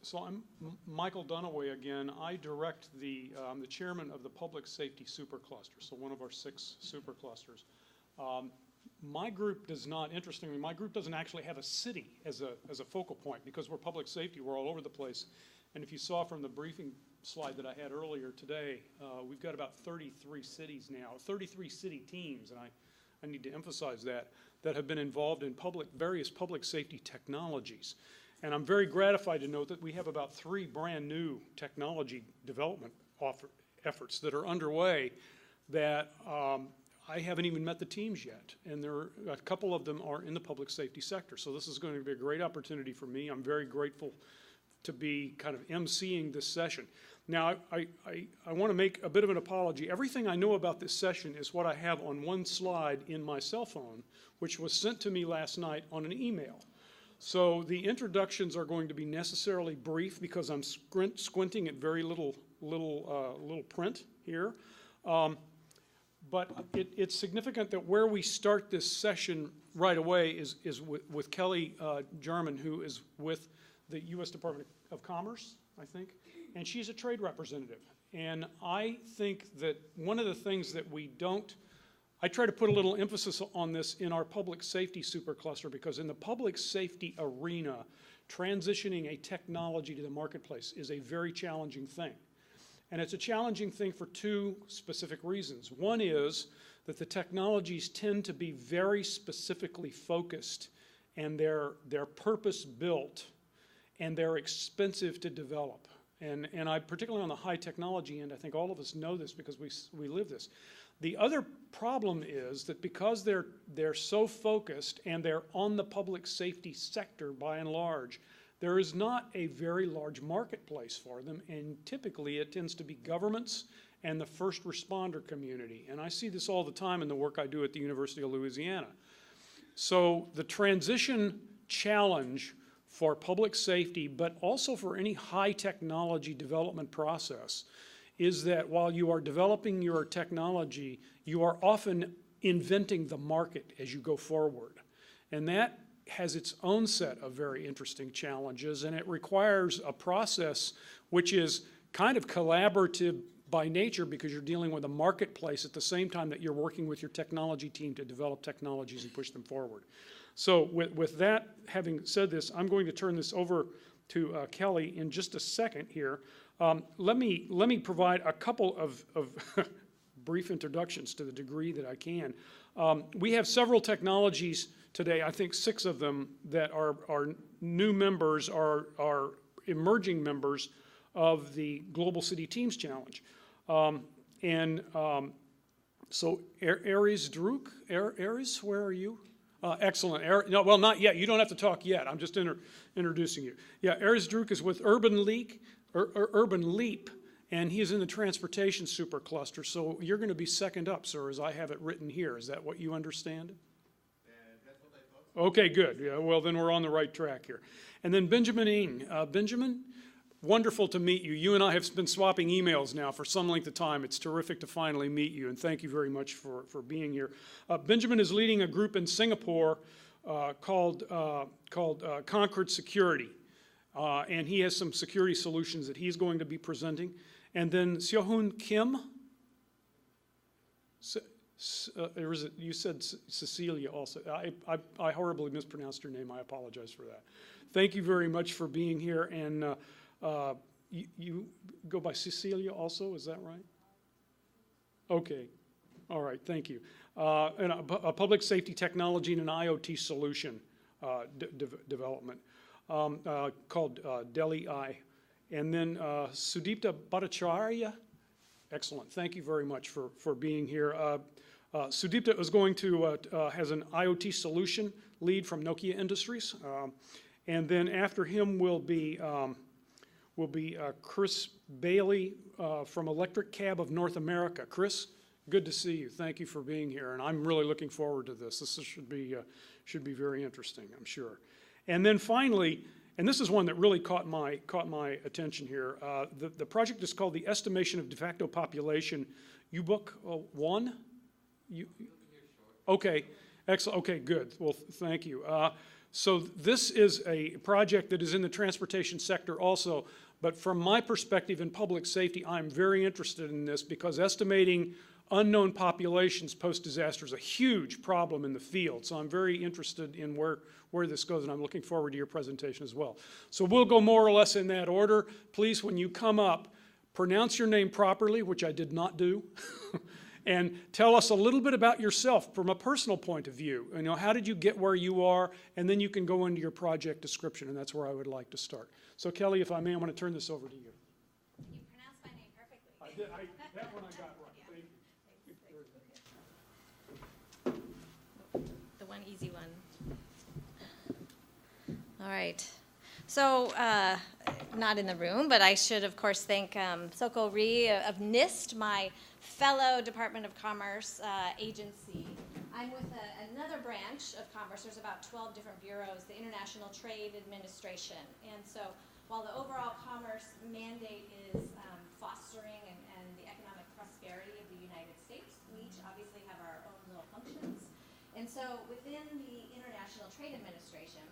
So I'm Michael Dunaway again. I direct the chairman of the Public Safety Supercluster, so one of our 6 superclusters. My group does not, interestingly, my group doesn't actually have a city as a focal point because we're public safety, we're all over the place. And if you saw from the briefing slide that I had earlier today, we've got about 33 cities now, 33 city teams, and I need to emphasize that have been involved in various public safety technologies. And I'm very gratified to note that we have about 3 brand new technology development efforts that are underway that I haven't even met the teams yet. And a couple of them are in the public safety sector. So this is going to be a great opportunity for me. I'm very grateful to be kind of emceeing this session. Now, I want to make a bit of an apology. Everything I know about this session is what I have on one slide in my cell phone, which was sent to me last night on an email. So the introductions are going to be necessarily brief because I'm squinting at very little print here. But it's significant that where we start this session right away is with Kelly Jarman, who is with the U.S. Department of Commerce, I think, and she's a trade representative. And I think that one of the things that we don't, I try to put a little emphasis on this in our public safety supercluster because in the public safety arena, transitioning a technology to the marketplace is a very challenging thing. And it's a challenging thing for 2 specific reasons. One is that the technologies tend to be very specifically focused and they're purpose-built and they're expensive to develop. And I, particularly on the high technology end, I think all of us know this because we live this. The other problem is that because they're so focused and they're on the public safety sector by and large, there is not a very large marketplace for them, and typically it tends to be governments and the first responder community. And I see this all the time in the work I do at the University of Louisiana. So the transition challenge for public safety, but also for any high technology development process, is that while you are developing your technology, you are often inventing the market as you go forward. And that has its own set of very interesting challenges, and it requires a process which is kind of collaborative by nature because you're dealing with a marketplace at the same time that you're working with your technology team to develop technologies and push them forward. So with that, having said this, I'm going to turn this over to Kelly in just a second here. Let me provide a couple of brief introductions to the degree that I can. We have several technologies today, I think 6 of them, that are new members, are emerging members of the Global City Teams Challenge. So Aries Druk, Aries, where are you? Excellent. No, well, not yet. You don't have to talk yet. I'm just introducing you. Yeah, Aries Druk is with Urban Leap, and he is in the transportation supercluster. So you're going to be second up, sir, as I have it written here. Is that what you understand? That's what I thought. Okay, good. Yeah, well, then we're on the right track here. And then Benjamin Ng. Benjamin, wonderful to meet you. You and I have been swapping emails now for some length of time. It's terrific to finally meet you, and thank you very much for being here. Benjamin is leading a group in Singapore called Concord Security, and he has some security solutions that he's going to be presenting. And then Seo-Hoon Kim, you said Cecilia also. I horribly mispronounced your name. I apologize for that. Thank you very much for being here. And you go by Cecilia also, is that right? Okay. All right, thank you. And a public safety technology and an IoT solution development called Delhi Eye. And then Sudipta Bhattacharya. Excellent. Thank you very much for being here. Sudipta is going to has an IoT solution lead from Nokia Industries, and then after him will be Chris Bailey from Electric Cab of North America. Chris, good to see you. Thank you for being here, and I'm really looking forward to this. This should be very interesting, I'm sure. And then finally, and this is one that really caught my attention here. The project is called the Estimation of De Facto Population. U-Book 1. Okay, Excellent, okay, good. Well, thank you. So this is a project that is in the transportation sector also, but from my perspective in public safety, I'm very interested in this because estimating unknown populations post-disaster is a huge problem in the field. So I'm very interested in where this goes, and I'm looking forward to your presentation as well. So we'll go more or less in that order. Please, when you come up, pronounce your name properly, which I did not do, and tell us a little bit about yourself from a personal point of view. You know, how did you get where you are? And then you can go into your project description, and that's where I would like to start. So Kelly, if I may, I'm going to turn this over to you. You pronounced my name perfectly. I did. That one I got right. Yeah. Thank you. The one easy one. All right. So, not in the room, but I should, of course, thank Soko Ree of NIST, my fellow Department of Commerce agency. I'm with another branch of Commerce. There's about 12 different bureaus, the International Trade Administration. And so while the overall commerce mandate is fostering and the economic prosperity of the United States, we each obviously have our own little functions. And so within the International Trade Administration,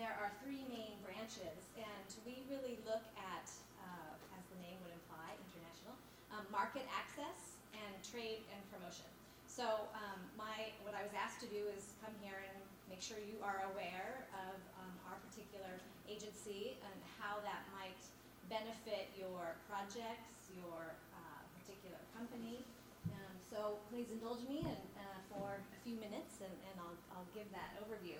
there are three main branches, and we really look at, as the name would imply, international, market access and trade and promotion. So what I was asked to do is come here and make sure you are aware of our particular agency and how that might benefit your projects, your particular company. So please indulge me for a few minutes, and I'll give that overview.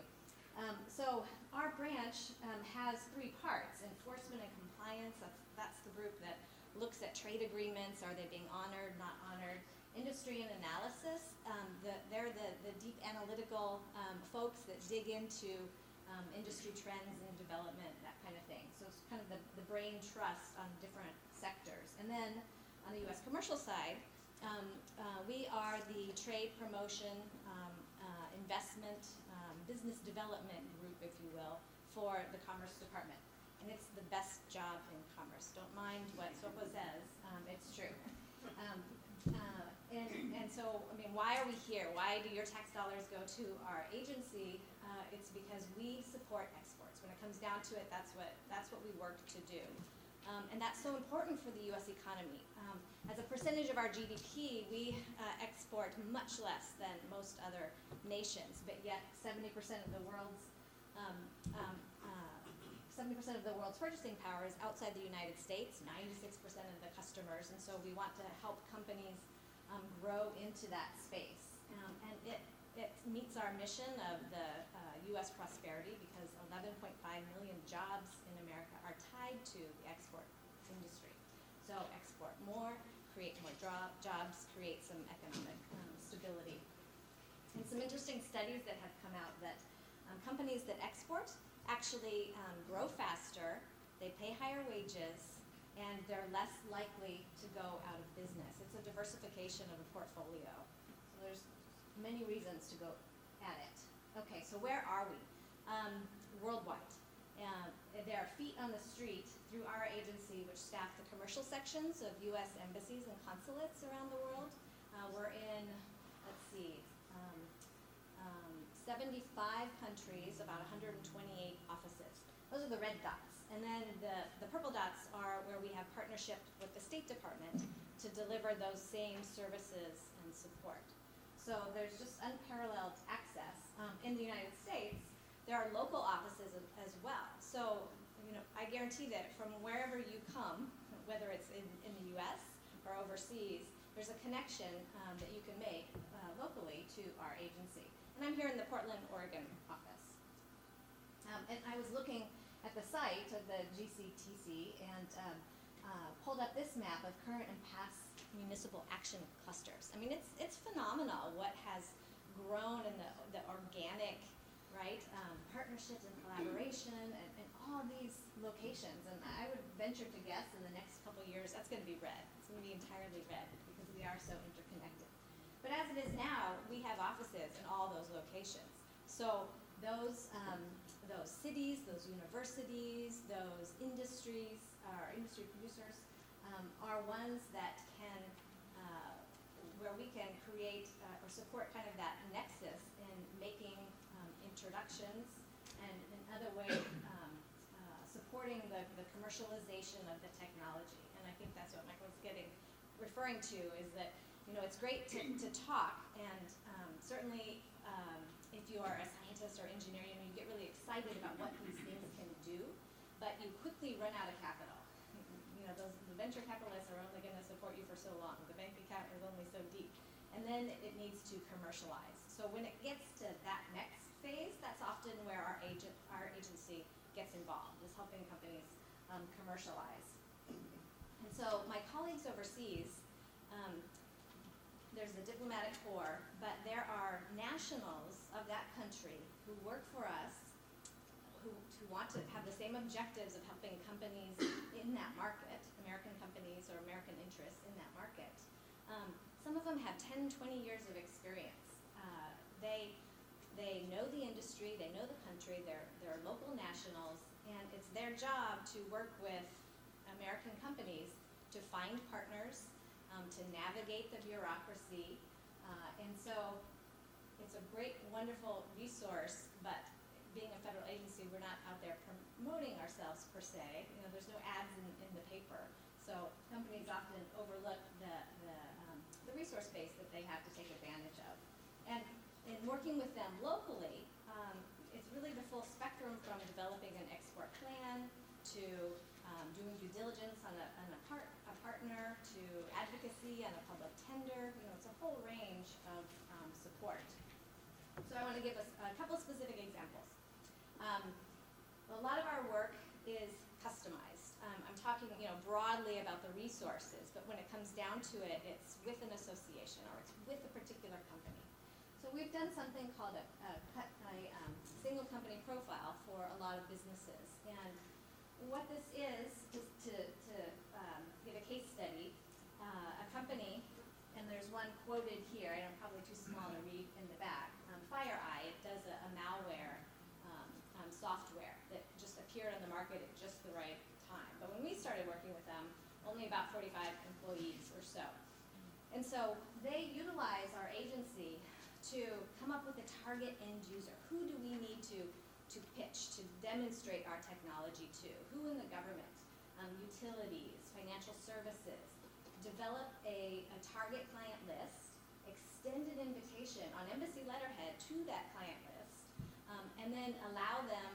So our branch has three parts: enforcement and compliance. That's the group that looks at trade agreements. Are they being honored, not honored? Industry and analysis. They're the deep analytical folks that dig into industry trends and development, that kind of thing. So it's kind of the brain trust on different sectors. And then on the U.S. commercial side, we are the trade promotion, investment, business development group, if you will, for the Commerce Department. And it's the best job in commerce. Don't mind what Soko says, it's true. And so, I mean, why are we here? Why do your tax dollars go to our agency? It's because we support exports. When it comes down to it, that's what we work to do. And that's so important for the U.S. economy. As a percentage of our GDP, we export much less than most other nations, but yet 70% of the world's 70% of the world's purchasing power is outside the United States, 96% of the customers, and so we want to help companies grow into that space. And it meets our mission of the U.S. prosperity, because 11.5 million jobs in America are tied to the export industry. So export more, create more jobs, create some economic stability. And some interesting studies that have come out that companies that export actually grow faster, they pay higher wages, and they're less likely to go out of business. It's a diversification of a portfolio. So there's many reasons to go at it. Okay, so where are we? Worldwide. There are feet on the street through our agency, which staff the commercial sections of U.S. embassies and consulates around the world. We're in, 75 countries, about 128 offices. Those are the red dots. And then the purple dots are where we have partnership with the State Department to deliver those same services and support. So there's just unparalleled access. In the United States, there are local offices as well. So, you know, I guarantee that from wherever you come, whether it's in the U.S. or overseas, there's a connection that you can make locally to our agency. And I'm here in the Portland, Oregon office. And I was looking at the site of the GCTC and pulled up this map of current and past municipal action clusters. I mean, it's phenomenal what has grown in the organic, right, partnerships and collaboration and all these locations. And I would venture to guess in the next couple of years that's going to be red. It's going to be entirely red because we are so interconnected. But as it is now, we have offices in all those locations. So those cities, those universities, those industries, our industry producers, are ones that can where we can create or support kind of that nexus in making introductions and in other ways supporting the commercialization of the technology. And I think that's what Michael's referring to, is that, you know, it's great to talk, and certainly if you are a scientist or engineer, you know, you get really excited about what these things can do, but you quickly run out of capital. You know, the venture capitalists are only going to support you for so long. The bank account is only so deep. And then it needs to commercialize. So when it gets to that next phase, that's often where our agency gets involved, is helping companies commercialize. And so my colleagues overseas, there's the diplomatic corps, but there are nationals of that country who work for us, who want to have the same objectives of helping companies in that market, American companies or American interests in that market. Some of them have 10, 20 years of experience. They know the industry, they know the country, they're local nationals, and it's their job to work with American companies to find partners, to navigate the bureaucracy, and so it's a great, wonderful resource, but being a federal agency, we're not out there promoting ourselves per se. You know, there's no ads in the paper, so companies often overlook the resource base that they have to take advantage of. And in working with them locally, it's really the full spectrum, from developing an export plan to doing due diligence on a partner, to advocacy on a public tender. You know, it's a whole range of support. So I want to give us a couple specific examples. A lot of our work is customized. I'm talking, you know, broadly about the resources, but when it comes down to it, it's with an association or it's with a particular company. So we've done something called a single company profile for a lot of businesses. And what this is to give a case study, a company, and there's one quoted here, and I'm probably too small to read in the back, FireEye. It does a malware software that just appeared on the market at just the right time. But when we started working with them, only about 45 employees or so. And so they utilize our agency to come up with a target end user. Who do we need to pitch, to demonstrate our technology to? Who in the government, utilities, financial services? Develop a target client list, extend an invitation on embassy letterhead to that client list, and then allow them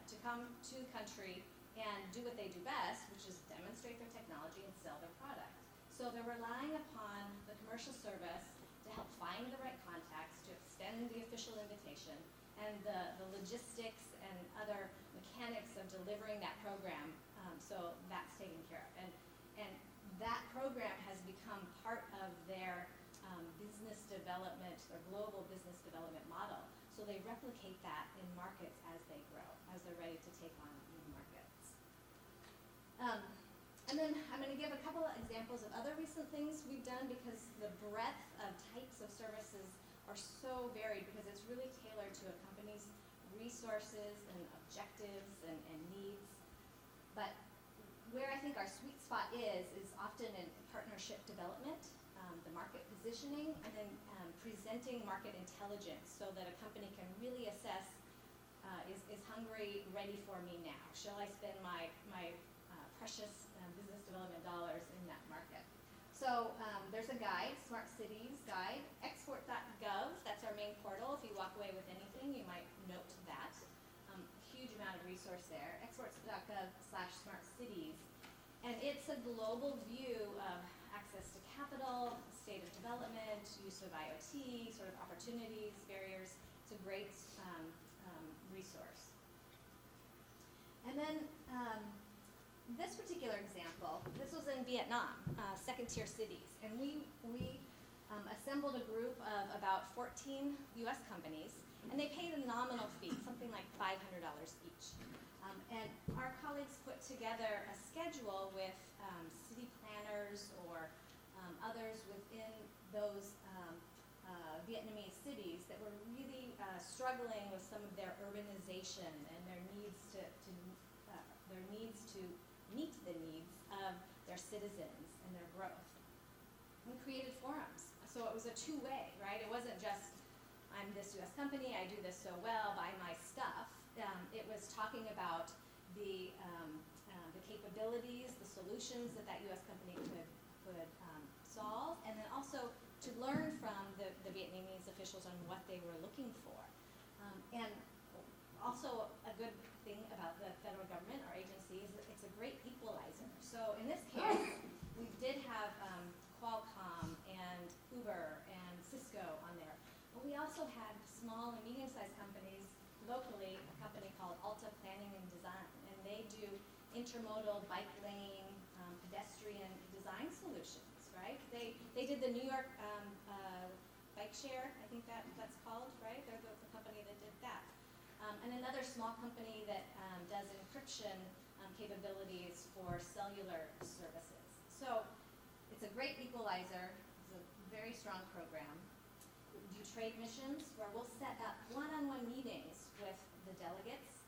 to come to the country and do what they do best, which is demonstrate their technology and sell their product. So they're relying upon the commercial service to help find the right contacts, to extend the official invitation, and the logistics and other mechanics of delivering that program, so that's taken care of. And that program has become part of their business development, their global business development model. So they replicate that in markets as they grow, as they're ready to take on new markets. And then I'm going to give a couple of examples of other recent things we've done, because the breadth of types of services are so varied, because it's really tailored to a company's resources and objectives and needs. But where I think our sweet spot is often in partnership development, the market positioning, and then presenting market intelligence so that a company can really assess, is Hungary ready for me now? Shall I spend my precious business development dollars in that market? So there's a guide, Smart Cities Guide, export.gov, that's our main portal. If you walk away with anything, you might note that. Huge amount of resource there, export.gov/smartcities. And it's a global view of access to capital, state of development, use of IoT, sort of opportunities, barriers. It's a great resource. And then this particular example, this was in Vietnam, second-tier cities. And we assembled a group of about 14 U.S. companies, and they paid a nominal fee, something like $500 each. And our colleagues put together a schedule with city planners or others within those Vietnamese cities that were really struggling with some of their urbanization and their needs to meet the needs of their citizens and their growth. we created forums. So it was a two-way, right? It wasn't just, I'm this US company, I do this so well, buy my stuff. It was talking about the capabilities, the solutions that US company could solve, and then also to learn from the Vietnamese officials on what they were looking for. And also a good thing about the federal government, our agency, is that it's a great equalizer. So in this case, we did have Qualcomm and Uber and Cisco on there. But we also had small and medium-sized companies locally, a company called Alta Planning and Design, and they do intermodal bike lane pedestrian design solutions, right? They did the New York bike share, I think that's called, right? They're the company that did that. And another small company that does encryption capabilities for cellular services. So it's a great equalizer. It's a very strong program. We do trade missions where we'll set up one-on-one meetings with the delegates,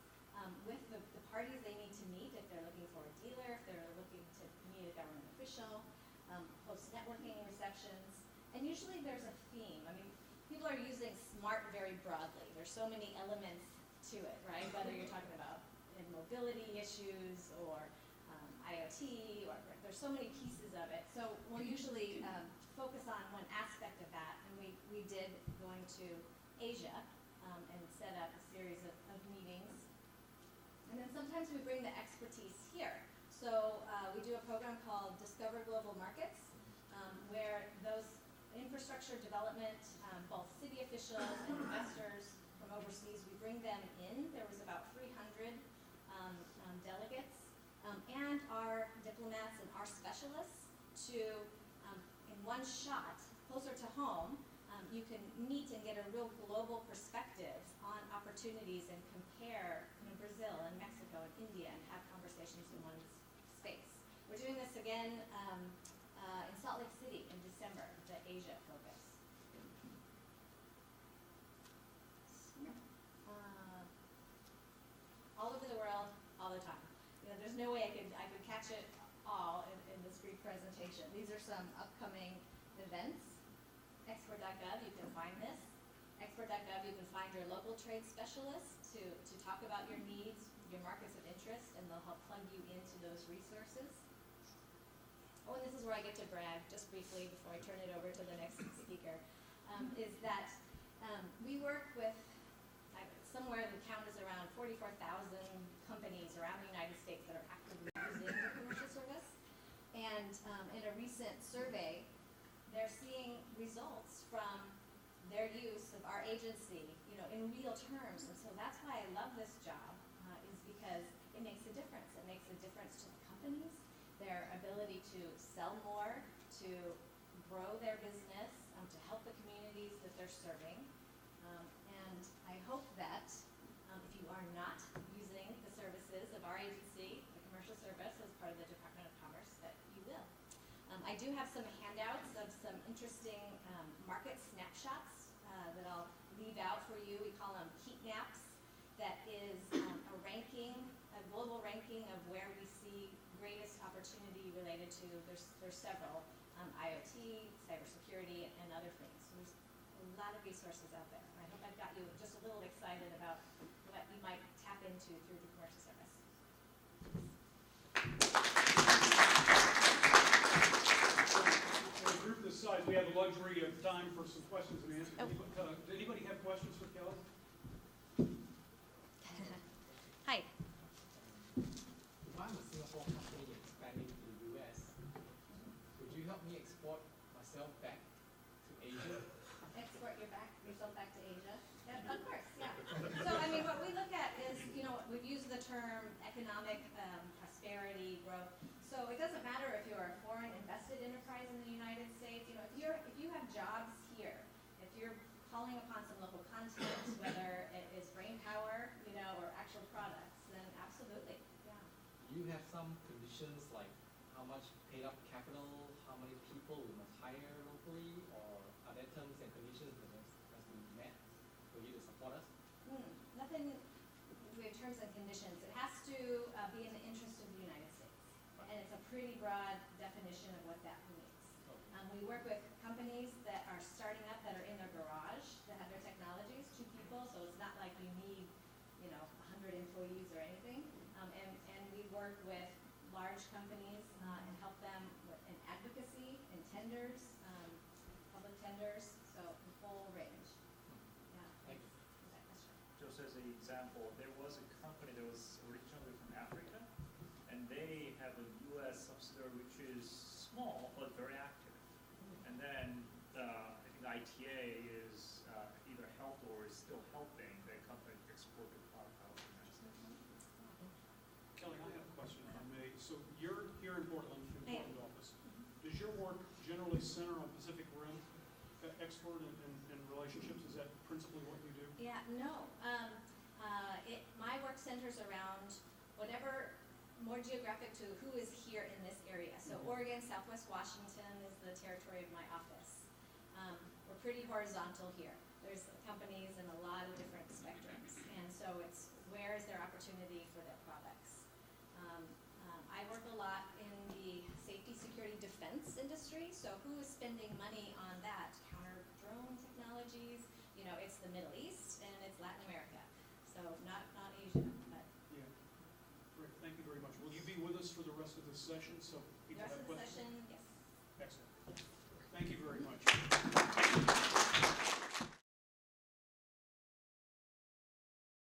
with the parties they need to meet if they're looking for a dealer, if they're looking to meet a government official, host networking receptions. And usually there's a theme. I mean, people are using SMART very broadly. There's so many elements to it, right? Whether you're talking about mobility issues or IoT, or there's so many pieces of it. So we'll usually focus on one aspect of that, and we did going to Asia and set up a series of meetings. And then sometimes we bring the expertise here. So we do a program called Discover Global Markets, where those infrastructure development, both city officials and investors from overseas, we bring them in. There was about 300 delegates, and our diplomats and our specialists to, in one shot, closer to home, you can meet and get a real global perspective on opportunities and compare Brazil and Mexico and India and have conversations in one space. We're doing this again in Salt Lake City in December, the Asia focus. All over the world, all the time. You know, there's no way I could catch it all in this brief presentation. These are some upcoming events. Export.gov, you can find this. Export.gov, you can find your local trade specialists to talk about your needs, your markets of interest, and they'll help plug you into those resources. Oh, and this is where I get to brag, just briefly before I turn it over to the next speaker, is that we work with somewhere the count is around 44,000 companies around the United States that are actively using the commercial service. And in a recent survey, they're seeing results from their use of our agency, you know, in real terms. And so that's why I love this job, is because it makes a difference. It makes a difference to the companies, their ability to sell more, to grow their business, to help the communities that they're serving. And I hope that if you are not using the services of our agency, the commercial service, as part of the Department of Commerce, that you will. I do have some handouts of some interesting market snapshots that I'll leave out for you. We call them heat maps. That is a ranking, a global ranking of where we see greatest opportunity related to, there's several, IoT, cybersecurity, and other things. So there's a lot of resources out there. I hope I've got you just a little excited about what you might tap into through the commercial service. For a group this size, we have the luxury of time for some questions and answers. Does anybody have questions for Kelly? Hi. If I'm a Singapore company expanding to the US, would you help me export myself back to Asia? Export yourself back to Asia? Yeah, of course, yeah. So, I mean, what we look at is, you know, we've used the term economic prosperity, growth. So it doesn't matter if you're a foreign invested enterprise in the United States. You know, if you have jobs here, if you're calling upon some local content, whether it is brain power, you know, or actual products, then absolutely, yeah. Do you have some conditions like how much paid up capital, how many people we must hire locally, or are there terms and conditions that must be met for you to support us? Nothing with terms and conditions. It has to be in the interest of the United States. And it's a pretty broad definition of what that means. Okay. We we work with companies that are starting up, that are in their garage, that have their technologies, 2 people, so it's not like you need, 100 employees or anything. And we work with large companies and help them in advocacy, in tenders, public tenders, so the full range. Yeah, Thank you. for that question. Just as an example, there was a company that was originally from Africa, and they have a U.S. subsidiary which is small but very active. And then I think ITA is either helped or is still helping the company export the product out of the United States. Kelly, I have a question if I may. So you're here in Portland, in the I am. Portland office. Does your work generally center on Pacific Rim export and relationships? Is that principally what you do? Yeah, no. My work centers around whatever more geographic to who is here in this area. So Oregon, Southwest Washington is the territory of my office. We're pretty horizontal here. There's companies in a lot of different spectrums. And so it's where is there opportunity for their products. I work a lot in the safety, security, defense industry. So who is spending money on that? Counter drone technologies. It's the Middle East and it's Latin America. So not Asia, but Yeah. Great, thank you very much. Will you be with us for the rest of this session so people the rest have of the questions?